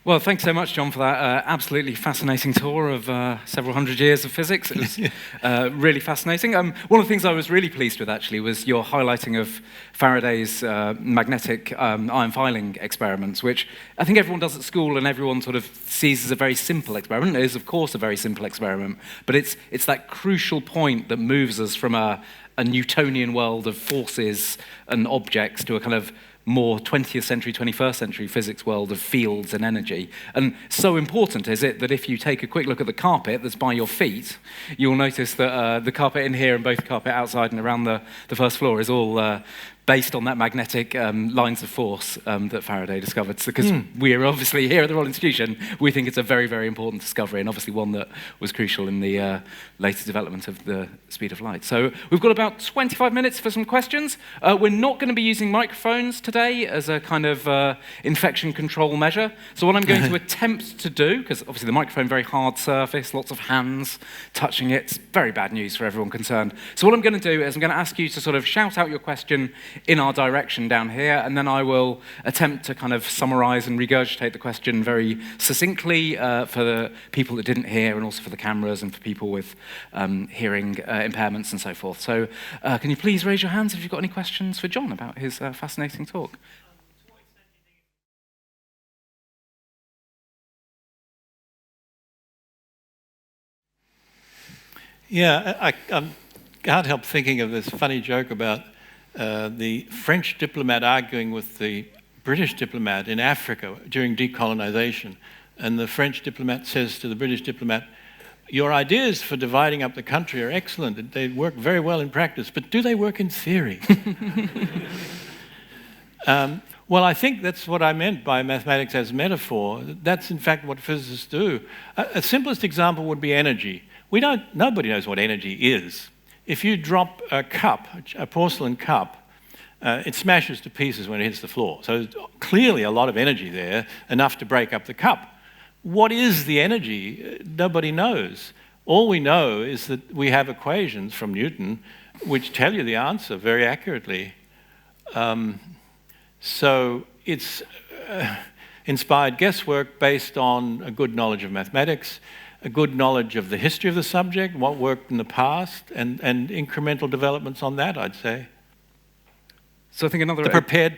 Well, thanks so much, John, for that absolutely fascinating tour of several hundred years of physics. It was really fascinating. One of the things I was really pleased with, actually, was your highlighting of Faraday's magnetic iron filing experiments, which I think everyone does at school and everyone sort of sees as a very simple experiment. It is, of course, a very simple experiment, but it's that crucial point that moves us from a Newtonian world of forces and objects to a kind of more 20th century, 21st century physics world of fields and energy. And so important is it that if you take a quick look at the carpet that's by your feet, you'll notice that the carpet in here and both the carpet outside and around the first floor is all based on that magnetic lines of force that Faraday discovered. So, because we're obviously here at the Royal Institution, we think it's a very, very important discovery, and obviously one that was crucial in the later development of the speed of light. So we've got about 25 minutes for some questions. We're not going to be using microphones today as a kind of infection control measure. So what I'm going to attempt to do, because obviously the microphone, very hard surface, lots of hands touching it, it's very bad news for everyone concerned. So what I'm going to do is I'm going to ask you to sort of shout out your question in our direction down here, and then I will attempt to kind of summarize and regurgitate the question very succinctly for the people that didn't hear, and also for the cameras and for people with hearing impairments and so forth. So can you please raise your hands if you've got any questions for John about his fascinating talk? Yeah, I can't help thinking of this funny joke about the French diplomat arguing with the British diplomat in Africa during decolonization. And the French diplomat says to the British diplomat, "Your ideas for dividing up the country are excellent. They work very well in practice, but do they work in theory?" Well, I think that's what I meant by mathematics as metaphor. That's in fact what physicists do. A simplest example would be energy. Nobody knows what energy is. If you drop a cup, a porcelain cup, it smashes to pieces when it hits the floor. So there's clearly a lot of energy there, enough to break up the cup. What is the energy? Nobody knows. All we know is that we have equations from Newton which tell you the answer very accurately. So it's inspired guesswork based on a good knowledge of mathematics, a good knowledge of the history of the subject, what worked in the past, and incremental developments on that, I'd say. So I think another... The prepared...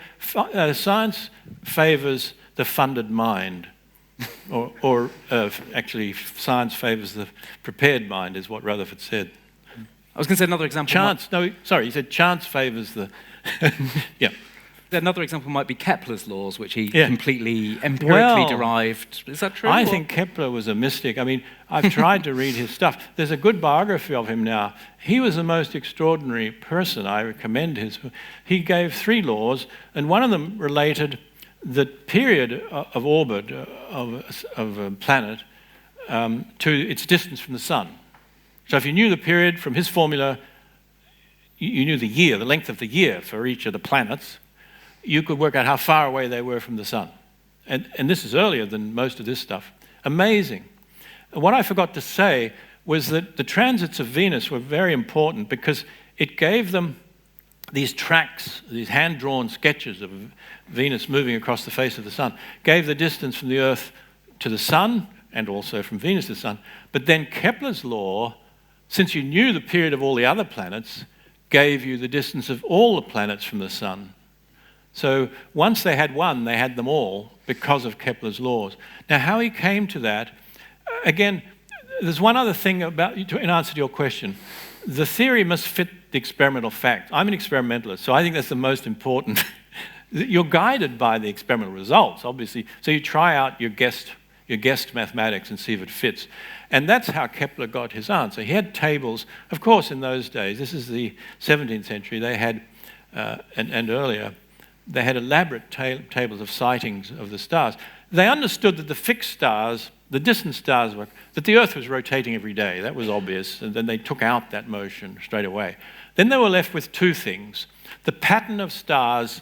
science favours the funded mind. or actually, science favours the prepared mind, is what Rutherford said. I was going to say another example... He said chance favours the... yeah. Another example might be Kepler's laws, which he completely empirically derived. Is that true? I think Kepler was a mystic. I mean, I've tried to read his stuff. There's a good biography of him now. He was the most extraordinary person. I recommend his. He gave 3 laws, and one of them related the period of orbit of a planet to its distance from the sun. So if you knew the period from his formula, you knew the year, the length of the year for each of the planets, you could work out how far away they were from the sun. And this is earlier than most of this stuff. Amazing. What I forgot to say was that the transits of Venus were very important because it gave them these tracks, these hand-drawn sketches of Venus moving across the face of the sun, gave the distance from the Earth to the sun and also from Venus to the sun. But then Kepler's law, since you knew the period of all the other planets, gave you the distance of all the planets from the sun. So once they had one, they had them all because of Kepler's laws. Now, how he came to that, again, there's one other thing about, in answer to your question. The theory must fit the experimental fact. I'm an experimentalist, so I think that's the most important. You're guided by the experimental results, obviously. So you try out your guessed mathematics and see if it fits. And that's how Kepler got his answer. He had tables. Of course, in those days, this is the 17th century, they had, and earlier, they had elaborate tables of sightings of the stars. They understood that the fixed stars, the distant stars, that the Earth was rotating every day. That was obvious, and then they took out that motion straight away. Then they were left with 2 things. The pattern of stars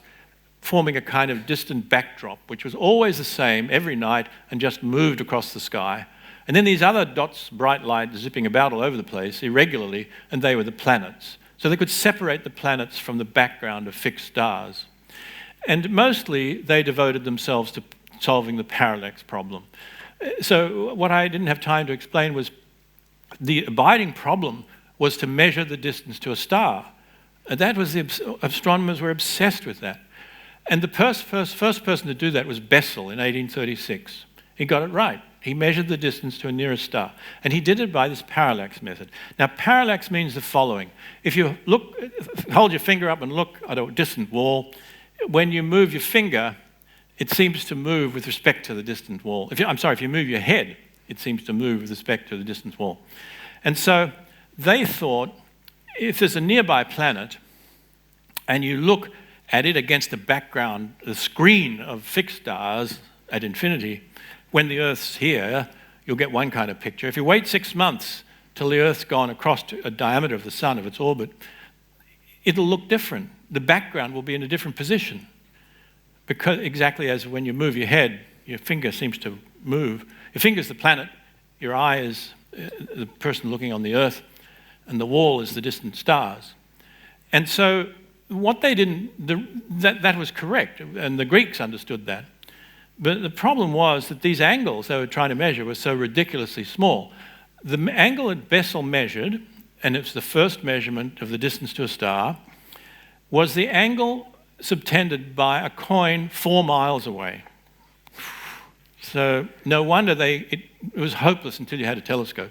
forming a kind of distant backdrop, which was always the same every night and just moved across the sky. And then these other dots, bright light, zipping about all over the place irregularly, and they were the planets. So they could separate the planets from the background of fixed stars. And mostly they devoted themselves to solving the parallax problem. So what I didn't have time to explain was the abiding problem was to measure the distance to a star. And that was astronomers were obsessed with that. And the first person to do that was Bessel in 1836. He got it right. He measured the distance to a nearest star. And he did it by this parallax method. Now, parallax means the following. If you hold your finger up and look at a distant wall, when you move your finger, it seems to move with respect to the distant wall. If you move your head, it seems to move with respect to the distant wall. And so they thought, if there's a nearby planet, and you look at it against the background, the screen of fixed stars at infinity, when the Earth's here, you'll get one kind of picture. If you wait 6 months till the Earth's gone across a diameter of the sun of its orbit, it'll look different. The background will be in a different position. Because exactly as when you move your head, your finger seems to move. Your finger's the planet, your eye is the person looking on the Earth, and the wall is the distant stars. And so what they didn't, that was correct, and the Greeks understood that. But the problem was that these angles they were trying to measure were so ridiculously small. The angle that Bessel measured, and it's the first measurement of the distance to a star, was the angle subtended by a coin 4 miles away. So no wonder it was hopeless until you had a telescope.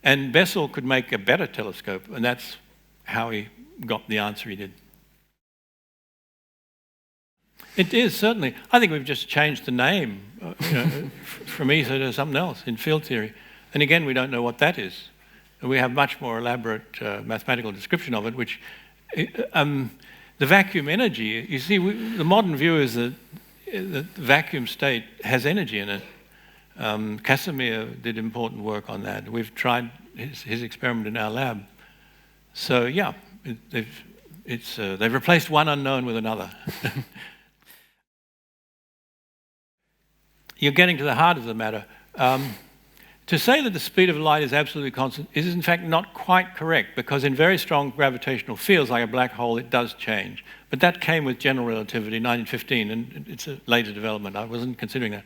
And Bessel could make a better telescope, and that's how he got the answer he did. It is, certainly. I think we've just changed the name from ESA to something else in field theory. And again, we don't know what that is. And we have much more elaborate mathematical description of it, which the vacuum energy, you see, the modern view is that the vacuum state has energy in it. Casimir did important work on that. We've tried his experiment in our lab. So yeah, they've replaced one unknown with another. You're getting to the heart of the matter. To say that the speed of light is absolutely constant is in fact not quite correct, because in very strong gravitational fields like a black hole it does change. But that came with general relativity in 1915, and it's a later development. I wasn't considering that.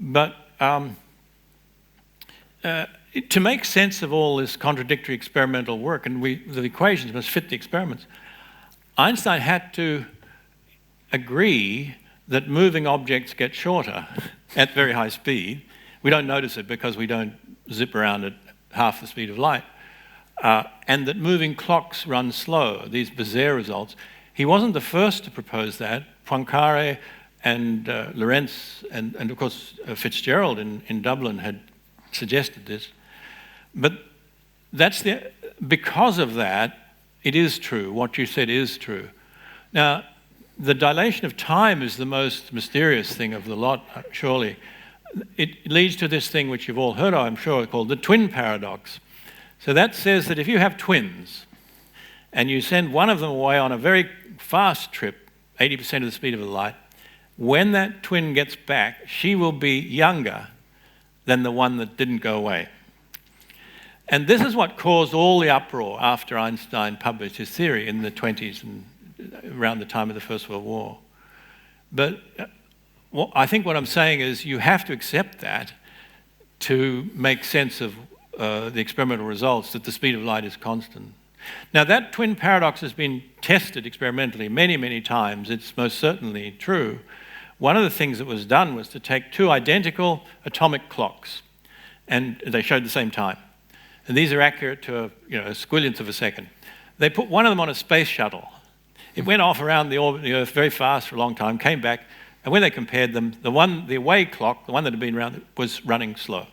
But to make sense of all this contradictory experimental work, and the equations must fit the experiments, Einstein had to agree that moving objects get shorter at very high speed. We don't notice it because we don't zip around at half the speed of light. And that moving clocks run slow, these Bézère results. He wasn't the first to propose that. Poincaré and Lorentz and of course Fitzgerald in Dublin had suggested this. But because of that, it is true. What you said is true. Now, the dilation of time is the most mysterious thing of the lot, surely. It leads to this thing which you've all heard of, I'm sure, called the twin paradox. So that says that if you have twins and you send one of them away on a very fast trip, 80% of the speed of the light, when that twin gets back, she will be younger than the one that didn't go away. And this is what caused all the uproar after Einstein published his theory in the 20s and around the time of the First World War. But I think what I'm saying is you have to accept that to make sense of the experimental results, that the speed of light is constant. Now, that twin paradox has been tested experimentally many, many times. It's most certainly true. One of the things that was done was to take two identical atomic clocks, and they showed the same time. And these are accurate to a squillionth of a second. They put one of them on a space shuttle. It went off around the orbit of the Earth very fast for a long time, came back, and when they compared them, the away clock, the one that had been around, was running slow.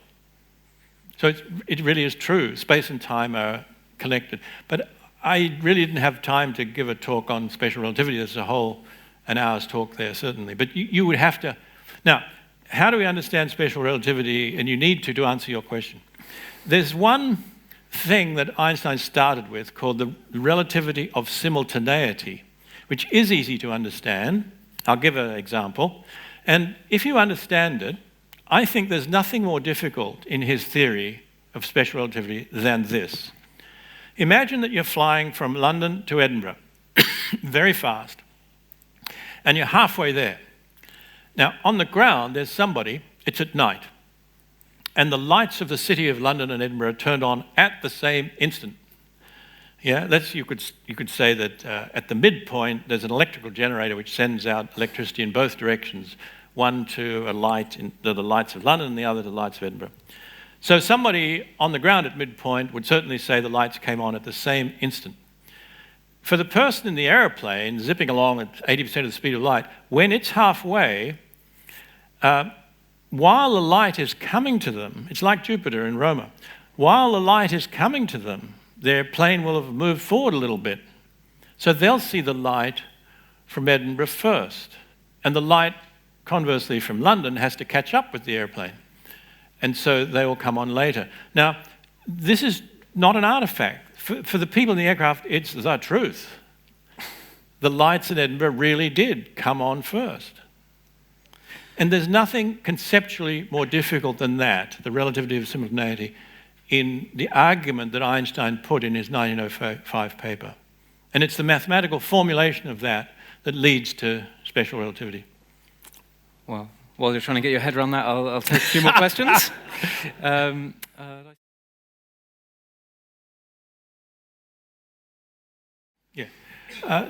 So it really is true. Space and time are connected. But I really didn't have time to give a talk on special relativity. There's an hour's talk there, certainly. But you would have to... Now, how do we understand special relativity? And you need to answer your question. There's one thing that Einstein started with called the relativity of simultaneity, which is easy to understand. I'll give an example. And if you understand it, I think there's nothing more difficult in his theory of special relativity than this. Imagine that you're flying from London to Edinburgh very fast, and you're halfway there. Now, on the ground, there's somebody, it's at night, and the lights of the city of London and Edinburgh are turned on at the same instant. Yeah, you could say that at the midpoint, there's an electrical generator which sends out electricity in both directions, one to the lights of London and the other to the lights of Edinburgh. So somebody on the ground at midpoint would certainly say the lights came on at the same instant. For the person in the aeroplane zipping along at 80% of the speed of light, when it's halfway, while the light is coming to them, it's like Jupiter in Roma, while the light is coming to them, their plane will have moved forward a little bit. So they'll see the light from Edinburgh first, and the light, conversely, from London has to catch up with the airplane. And so they will come on later. Now, this is not an artifact. For the people in the aircraft, it's the truth. The lights in Edinburgh really did come on first. And there's nothing conceptually more difficult than that, the relativity of simultaneity, in the argument that Einstein put in his 1905 paper. And it's the mathematical formulation of that that leads to special relativity. Well, while you're trying to get your head around that, I'll take a few more questions.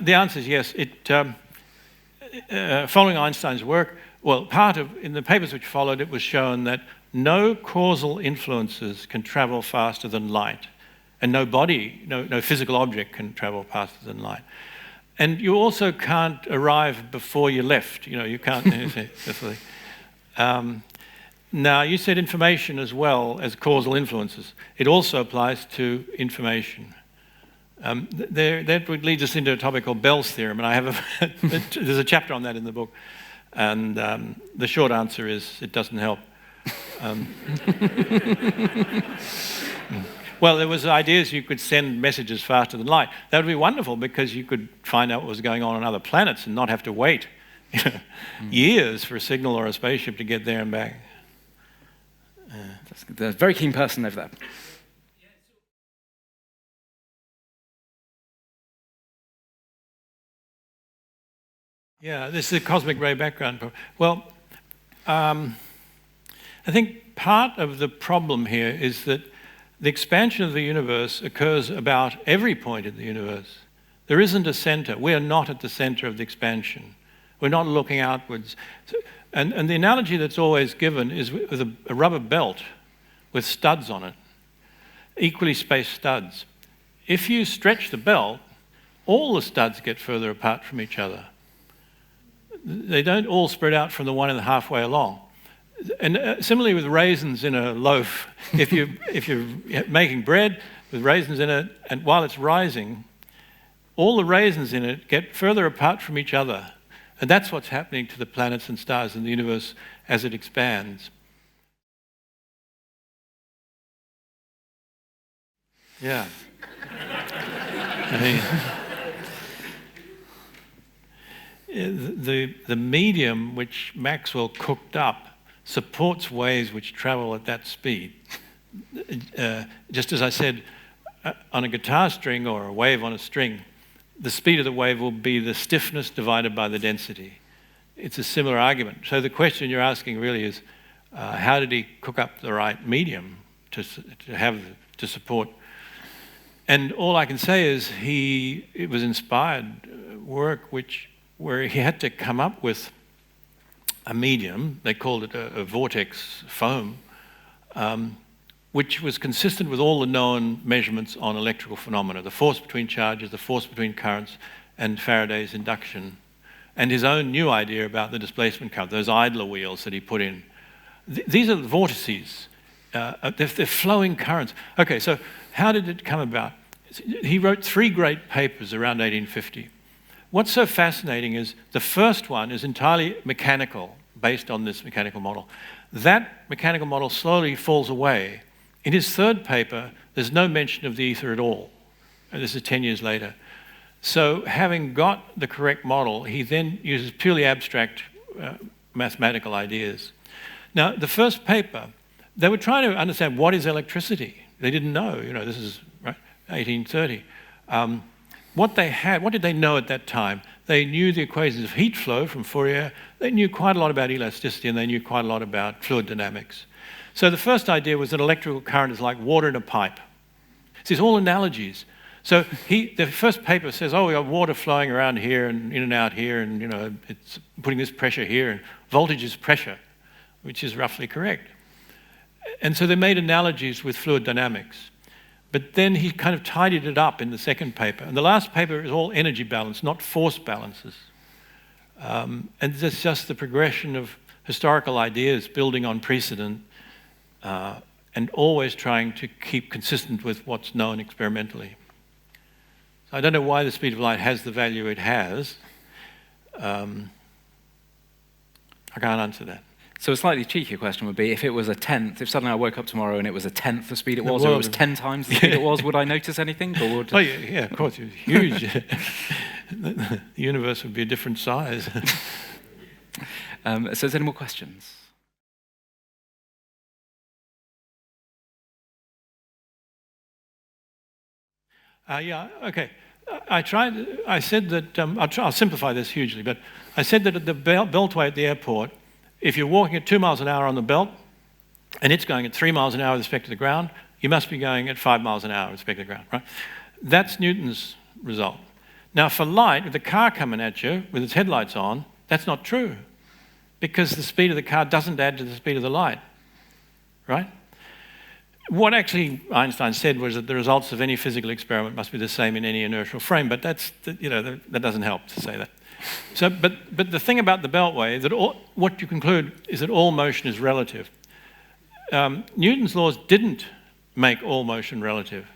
The answer is yes. Following Einstein's work, in the papers which followed, it was shown that no causal influences can travel faster than light, and no physical object can travel faster than light. And you also can't arrive before you left. You can't. Now, you said information as well as causal influences. It also applies to information. That leads us into a topic called Bell's theorem, and there's a chapter on that in the book. And the short answer is it doesn't help. Well, there was ideas you could send messages faster than light. That would be wonderful because you could find out what was going on other planets and not have to wait years for a signal or a spaceship to get there and back. There's a very keen person over there. Yeah, this is a cosmic ray background. Well, I think part of the problem here is that the expansion of the universe occurs about every point in the universe. There isn't a center. We are not at the center of the expansion. We're not looking outwards. And the analogy that's always given is with a rubber belt with studs on it, equally spaced studs. If you stretch the belt, all the studs get further apart from each other. They don't all spread out from the one and halfway along. And similarly with raisins in a loaf, if you're making bread with raisins in it, and while it's rising, all the raisins in it get further apart from each other. And that's what's happening to the planets and stars in the universe as it expands. Yeah. The medium which Maxwell cooked up supports waves which travel at that speed. Just as I said, on a guitar string or a wave on a string, the speed of the wave will be the stiffness divided by the density. It's a similar argument. So the question you're asking really is, how did he cook up the right medium to support? And all I can say is it was inspired work where he had to come up with a medium, they called it a vortex foam, which was consistent with all the known measurements on electrical phenomena, the force between charges, the force between currents, and Faraday's induction, and his own new idea about the displacement current, those idler wheels that he put in. These are the vortices. They're flowing currents. Okay, so how did it come about? He wrote 3 great papers around 1850. What's so fascinating is the first one is entirely mechanical, based on this mechanical model. That mechanical model slowly falls away. In his third paper, there's no mention of the ether at all. And this is 10 years later. So having got the correct model, he then uses purely abstract mathematical ideas. Now, the first paper, they were trying to understand what is electricity. They didn't know, this is right, 1830. What did they know at that time? They knew the equations of heat flow from Fourier. They knew quite a lot about elasticity, and they knew quite a lot about fluid dynamics. So the first idea was that electrical current is like water in a pipe. So it's all analogies. So the first paper says, we got water flowing around here and in and out here, and it's putting this pressure here, and voltage is pressure, which is roughly correct. And so they made analogies with fluid dynamics. But then he kind of tidied it up in the second paper. And the last paper is all energy balance, not force balances. And it's just the progression of historical ideas building on precedent and always trying to keep consistent with what's known experimentally. So I don't know why the speed of light has the value it has. I can't answer that. So a slightly cheekier question would be, if it was a tenth, if suddenly I woke up tomorrow and it was a tenth the speed it was, or it was 10 times the speed it was, would I notice anything? Or would... Oh, yeah, of course, it's huge. The universe would be a different size. So is there any more questions? Okay. I said that, I'll simplify this hugely, but I said that at the beltway at the airport, if you're walking at 2 miles an hour on the belt, and it's going at 3 miles an hour with respect to the ground, you must be going at 5 miles an hour with respect to the ground, right? That's Newton's result. Now for light, with the car coming at you, with its headlights on, that's not true, because the speed of the car doesn't add to the speed of the light, right? What actually Einstein said was that the results of any physical experiment must be the same in any inertial frame, but that doesn't help to say that. So, but the thing about the beltway, what you conclude is that all motion is relative. Newton's laws didn't make all motion relative.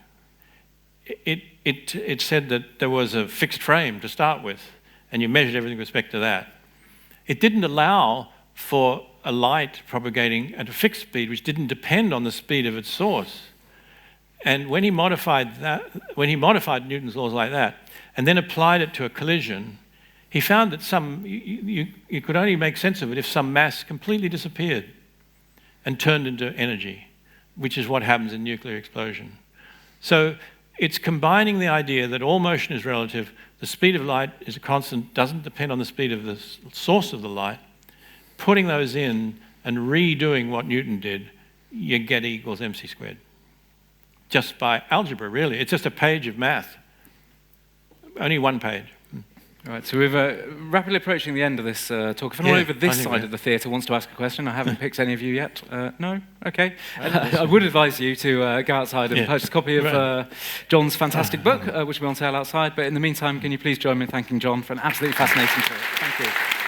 It said that there was a fixed frame to start with, and you measured everything with respect to that. It didn't allow for a light propagating at a fixed speed, which didn't depend on the speed of its source. And when he modified Newton's laws like that, and then applied it to a collision, he found that you could only make sense of it if some mass completely disappeared and turned into energy, which is what happens in nuclear explosion. So it's combining the idea that all motion is relative, the speed of light is a constant, doesn't depend on the speed of the source of the light, putting those in and redoing what Newton did, you get E equals mc squared. Just by algebra, really. It's just a page of math. Only one page. All right, so we're rapidly approaching the end of this talk. If anyone over this side of the theatre wants to ask a question, I haven't picked any of you yet. No? Okay. I would advise you to go outside and purchase a copy of John's fantastic book, which will be on sale outside. But in the meantime, can you please join me in thanking John for an absolutely fascinating talk? Thank you.